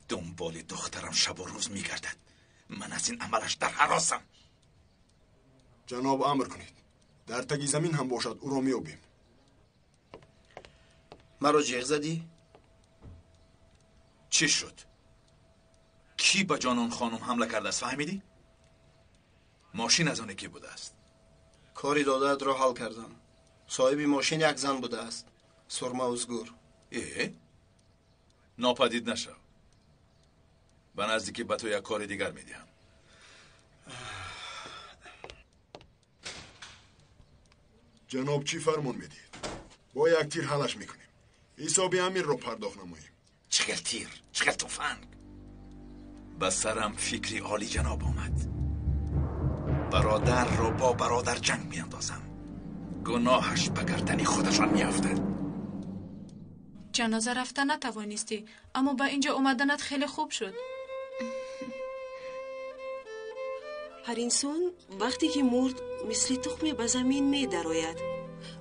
دنبال دخترم شب و روز میگردد. من از این عملش در هراسم. جناب امر کنید در تگی زمین هم باشد او را میابیم. مرا جیغ زدی؟ چی شد؟ کی به جانان خانم حمله کرده است فهمیدی؟ ماشین از آن کی بوده است؟ کاری دادت را حل کردم. صاحب ماشین یک زن بوده است. سرما ازگور. ناپدید نشو. به نزدیکی به تو یک کار دیگر میدیم. جناب چی فرمون میدید؟ با یک تیر حلش میکنیم. حساب امیر رو پرداخت نماییم. چقدر تیر، چقدر تفنگ. به سرم فکری عالی جناب آمد. برادر رو با برادر جنگ میاندازم. گناهش به گردن خودشان میافتد. جنازه رفتن نتوانستی اما با اینجا اومدنت خیلی خوب شد. هر انسان وقتی که مرد مثل تخم به زمین می درآید.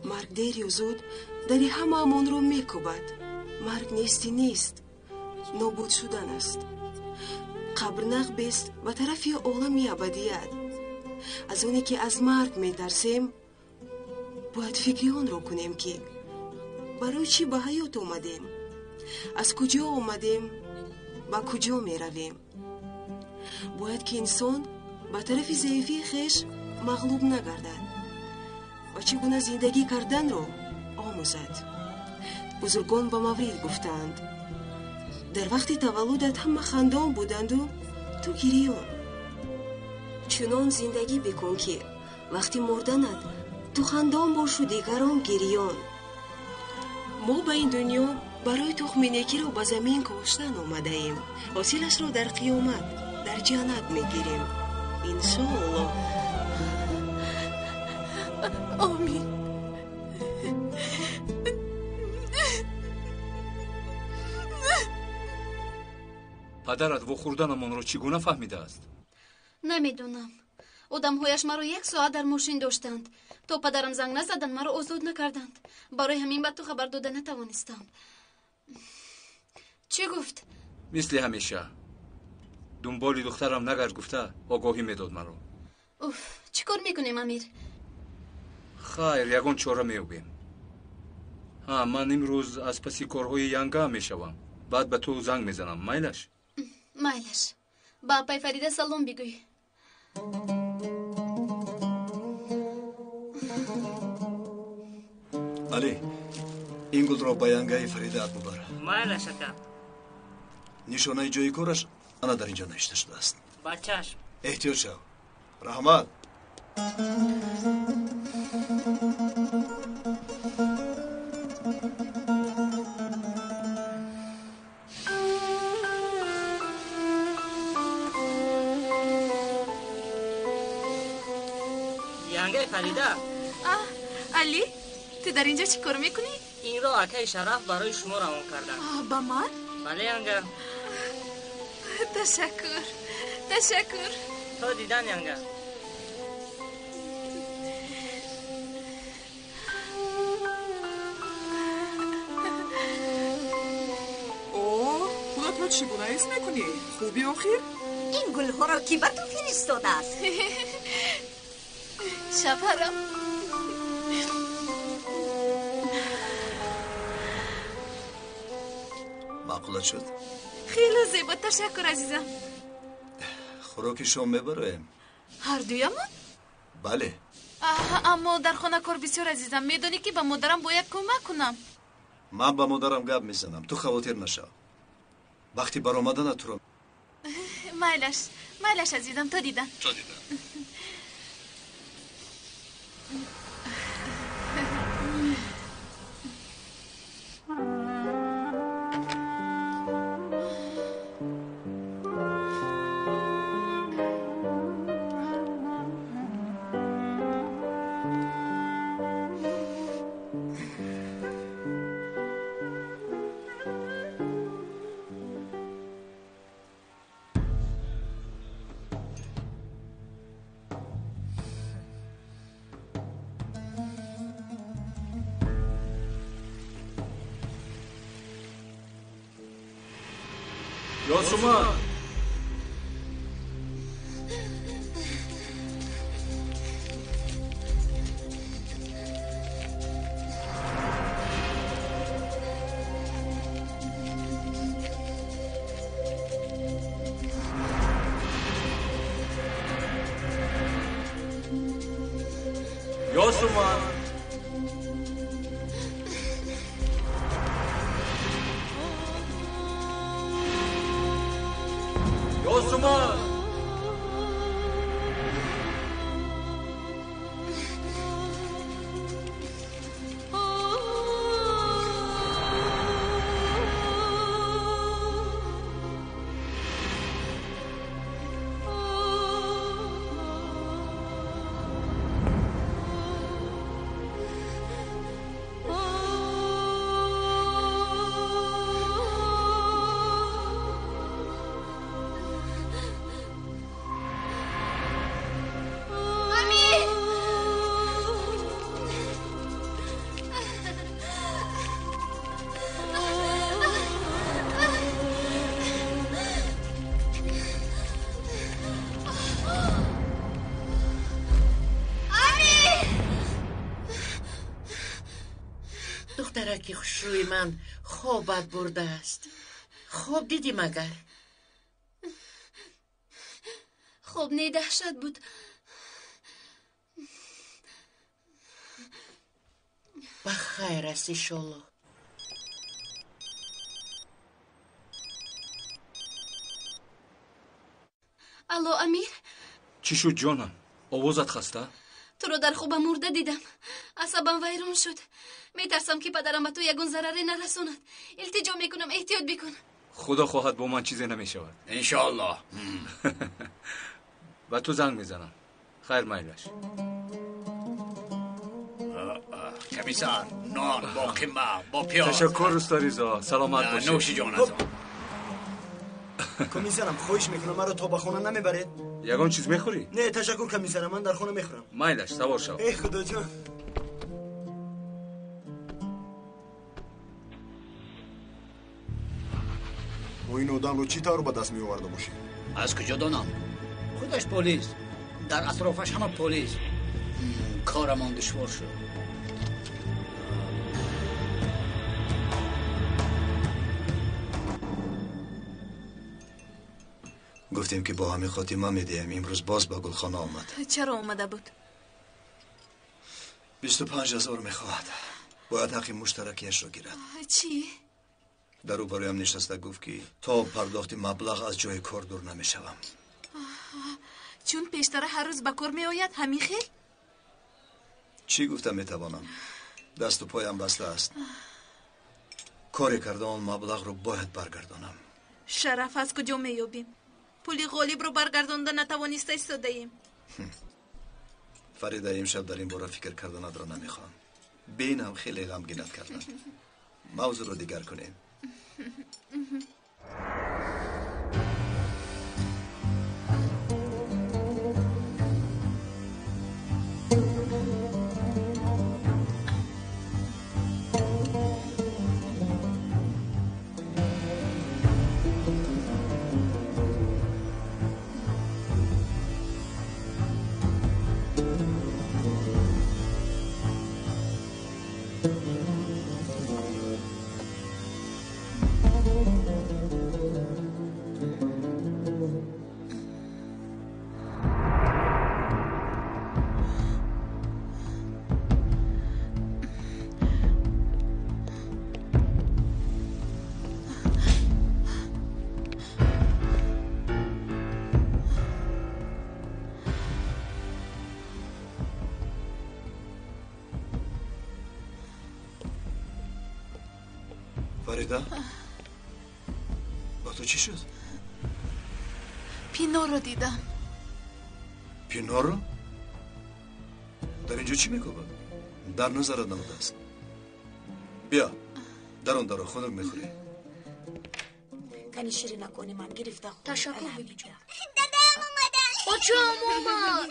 مرگ دیر یا زود دری هممون رو می کوبد. مرگ نیستی نیست، نابود شدن است. قبر نقب است و طرف عالم ابدیت. از اونی که از مرگ می ترسیم باید فکری آن رو کنیم که برای چی به حیات اومدیم، از کجا اومدیم، به کجا می رویم. باید که انسان به طرف ضعیفی خیش مغلوب نگردد و چگونه زندگی کردن رو آموزد. بزرگان به مورد گفتند در وقت تولدت همه خندان بودند و تو گریان. چنان زندگی بکن که وقتی مردنت تو خندان باش و دیگران گریان. ما به این دنیا برای تخم نیکی رو به زمین کاشتن آمده ایم. حاصلش رو در قیامت در جنت میگیریم انشاءالله. آمین. پدرت و خوردنمان رو چگونه فهمیده است؟ نمیدونم. آدم‌هایش مرا 1 ساعت در ماشین داشتند. تا پدرم زنگ نزدند مرا آزاد نکردند. برای همین به تو خبر داده نتوانستم. چی گفت؟ مثل همیشه دنبال دخترم نگرد گفته آگاهی میداد مرا. چی کار میکنیم امیر؟ خیر یگان چاره میوبیم. من امروز از پسی کارهای ینگا میشوم. بعد به تو زنگ میزنم. میلش؟ میلش. با پای فریده سلام بگوی. علی این گل را به ینگای فریده ببر. میلش اکا. نشانه جای کارش انا در اینجا نوشته شده است. با چشم. احتیاط شو. رحمت. ینگای فریده. علی تو در اینجا چی کار میکنی؟ این را اکای شرف برای شما روان کردن. با من؟ بله ینگا. تشکر. تشکر. تا دیدن ینگا. خودت رو چگونه حس میکنی؟ خوبی آخیر؟ این گل ها را کی به تو فرستاده است؟ شفرم. معقولت شد؟ خیلی زیبا. تشکر عزیزم. خوراک شام میبریم؟ هر دویمون؟ بله. اما در خانه کار بسیار عزیزم. میدونی که به مادرم باید کمک کنم. من به مادرم گپ میزنم. تو خاطر نشو. وقتی برآمدن تو رو میلش. میلش عزیزم. تا دیدن. Yosuman! Yosuman! Yosuman! دخترکی خوشروی من خوابت برده است. خواب دیدی مگر؟ خواب نه دهشت بود. بخیر است انشالله. الو امیر، چی شد جانم؟ آوازت خسته؟ تو رو در خوابم مرده دیدم. عصبم ویران شد. میترسم که پدرم به تو یگون ضرری نرسوند. التجا میکنم احتیاط بکن. خدا خواهد با من چیزی نمیشود. انشالله. و تو زنگ میزنم. خیر میلش. کمیسر نان با قیمه با پیاز. تشکر استا ریزا. سلامت باشید. نوش جانتان. کمیسرم خواهش میکنم مرا تا به خونه نمیبرید؟ یگان چیز میخوری؟ نه تشکر کمیسرم، من در خونه میخورم. میلش سوار شو. ای خدا جان. و این آدم رو چی طور به دست می آورده باشی؟ از کجا دانم؟ خودش پلیس، در اطرافش همه پلیس. کارمان دشوار شد. گفتیم که با همین خاتمه میدیم. امروز باز با گلخانه آمد. چرا آمده بود؟ 25,000 میخواهد. باید حق مشترکیش رو گیرد. چی؟ در او برایم نشسته گفت که تا پرداخت مبلغ از جای کار دور نمیشوم. چون پیشتر هر روز به کار می آید همین خیل؟ چی گفتم میتوانم؟ دست و پایم بسته است. کاری کرده آن مبلغ رو باید برگردانم. شرف از کجا می یابیم؟ پولی غالب رو برگردانده نتوانسته ایستاده ایم. فریده امشب در این باره فکر کردن را نمیخوام. بینم خیلی غمگینت کردن. موضوع رو دیگر کنیم. فریده با تو چی شد؟ پینور رو دیدم. پینور رو؟ در اینجا چی میکنه؟ در نظرت نموده است. بیا در اون دارو خونک میخوری. کنی شیری نکنی من گرفته خود. تشکر بگی جان. دادم اومدن. بچه‌ام اومد.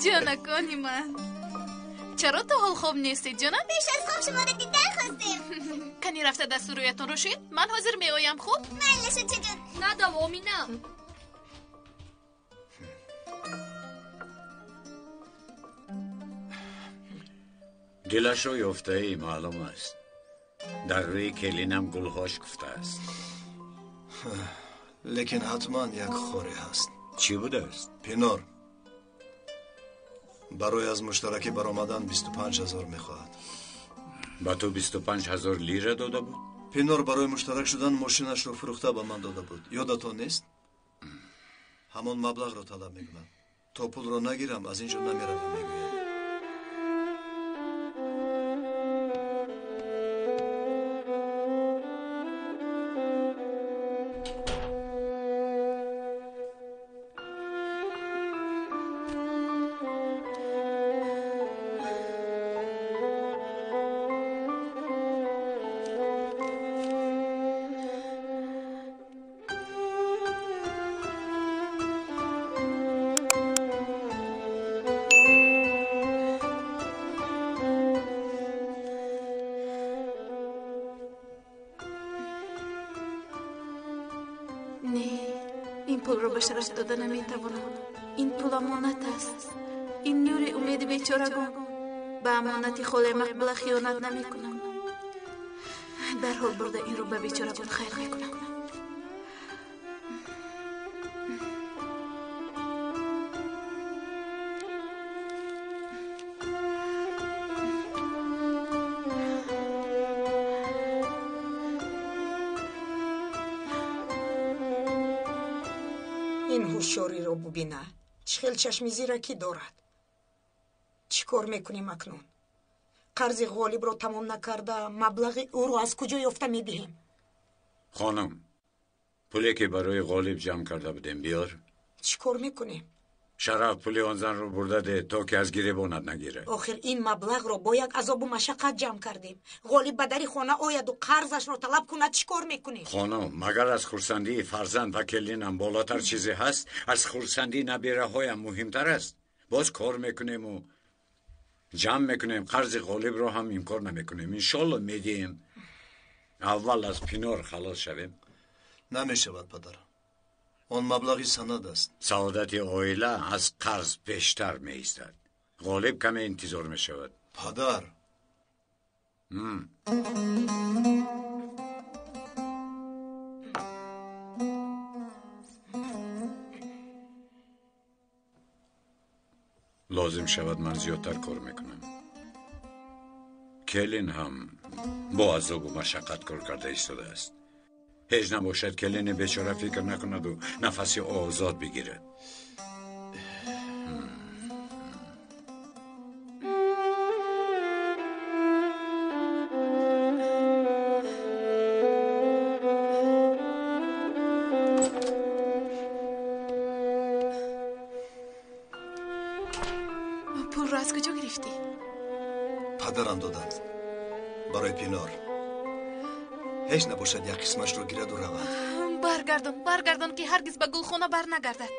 جانا کنی من. چرا تو حال خوب نیستی جانا؟ بیش از خوب شما رو دیدن خواستیم. کنی رفته دستوریتون رو شید؟ من حاضر میایم خوب؟ مایلشو چجور؟ نه دوامی نه. دلش رو یافته ای معلوم است. در روی کلینم گلهاش گفته است. لیکن حتما یک خوری هست. چی بوده است؟ پینور برای از مشترکی برآمدن 25,000 میخواهد. با تو 25,000 لیره داده بود؟ پینور برای مشترک شدن ماشینش رو فروخته به من داده بود. یادتون نیست؟ همون مبلغ رو طلب میکنم. تا پول رو نگیرم از اینجا نمیروم میگوید. شرف داده نمیتوانم. این پول امانت است. این نور امید بیچارگان. به امانت خال مقبل خیانت نمی کنم. در حال برده این رو به بیچارگان خیر میکنم. این هوشیاری رو ببینه چخیل چشمی زیرکی دارد. چی کار میکنیم اکنون؟ قرض غالب رو تمام نکرده مبلغ او رو از کجا یافته میدهیم؟ خانم پولی که برای غالب جمع کرده بودیم بیار. چی کار میکنیم؟ شرف پولی آن زن رو برده ده تا که از گریبانت نگیره. آخر این مبلغ رو با یک عذاب و مشقت جمع کردیم. غالب به در خانه آید و قرضش رو طلب کنه چی کار میکنیم؟ خانم مگر از خورسندی فرزند و کلینم بالاتر چیزی هست؟ از خورسندی نبیره هایم مهمتر است. باز کار میکنیم و جمع میکنیم. قرض غالب رو هم این کار نمیکنیم. انشالله میدیم اول از پینور خلاص شویم. نمیشود پدر. آن مبلغی سند است. سعادت عائله از قرض بیشتر می ایستد. غالب کم انتظار می شود. پدر لازم شود من زیادتر کار میکنم. کلین هم با عذاب و مشقت کار کرده ایستاده است. هیچ نباشد کلین بیچاره فکر نکند و نفسی آزاد بگیرد. پول رو از کجا گرفتی؟ پدرم دادند برای پینور. هیچ نباشد یک قسمش رو گیرد و رود. برگردان که هرگز به گلخانه بر نگردد.